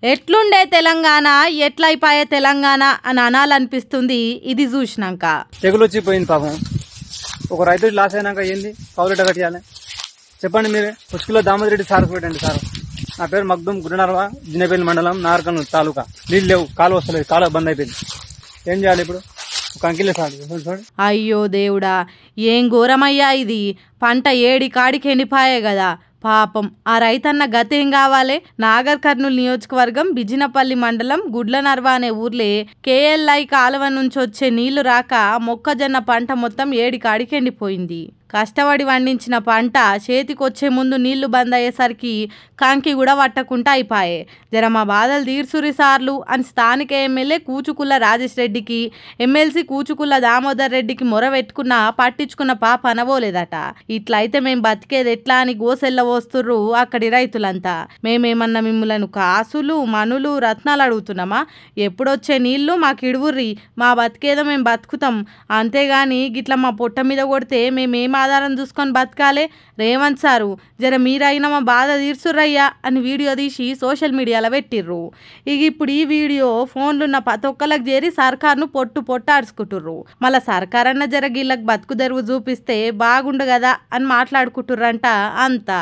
ఎట్లుండే తెలంగాణ ఎట్లయిపోయే తెలంగాణ అని అనాలనిపిస్తుంది ఇది చూసినాక. తెగులు వచ్చిపోయింది పాపం. ఒక రైతు లాస్ అయినాక ఏంది కౌలు కట్టాలి చెప్పండి మీరే. పుష్కలో దామోదరెడ్డి సార్ పెట్టండి సార్. నా పేరు మగ్దుం గుండనర్వ, జిన్నపల్లి మండలం, నార్కల్ తాలూకా. నీళ్ళు లేవు, కాలువ వస్తలేదు, కాలువ బంద్ అయిపోయింది. ఏం చేయాలి ఇప్పుడు? ఒక అంకిలే సార్. అయ్యో దేవుడా, ఏం ఘోరమయ్యా ఇది. పంట ఏడి కాడికి ఎండిపాయే కదా పాపం. ఆ రైతన్న గతేం కావాలి? నాగర్ కర్నూలు నియోజకవర్గం బిజినపల్లి మండలం గుడ్లనర్వ అనే ఊర్లే కేఎల్ఐ కాలువ నుంచి వచ్చే నీళ్లు రాక మొక్కజొన్న పంట మొత్తం ఏడి కాడికి ఎండిపోయింది. కష్టపడి వండించిన పంట చేతికొచ్చే ముందు నీళ్లు బంద్ అయ్యేసరికి కంకి కూడా పట్టకుండా అయిపోయే. జర మా బాధలు తీర్చురి సార్లు అని స్థానిక ఎమ్మెల్యే కూచుకుల్ల రాజేష్ రెడ్డికి, ఎమ్మెల్సీ కూచుకుల్ల దామోదర్ రెడ్డికి మొరవెట్టుకున్నా పట్టించుకున్న పాప అనబోలేదట. ఇట్లయితే మేం బతికేది ఎట్లా అని గోసెల్లవోస్తుర్రు అక్కడి రైతులంతా. మేమేమన్నా మిమ్ములను కాసులు మనులు రత్నాలు అడుగుతున్నామా? ఎప్పుడొచ్చే నీళ్లు మాకు ఇడువుర్రి, మా బతికేదో మేము బతుకుతాం, అంతేగాని గిట్లా మా పొట్ట మీద కొడితే మేమేం ఆధారం చూసుకొని బతకాలే? రేవంత్ సారు జర మీరైనా మా బాధ తీర్చుర్రయ్యా అని వీడియో తీసి సోషల్ మీడియాలో పెట్టిర్రు. ఇప్పుడు ఈ వీడియో ఫోన్లున్న ప్రతి ఒక్కరికి చేరి సర్కార్ను పొట్టాడుచుకుంటుర్రు. మళ్ళీ సర్కార్ అన్న జర గీళ్ళకి బతుకు తెరువు చూపిస్తే బాగుండు కదా అని మాట్లాడుకుంటుర్రంట అంతా.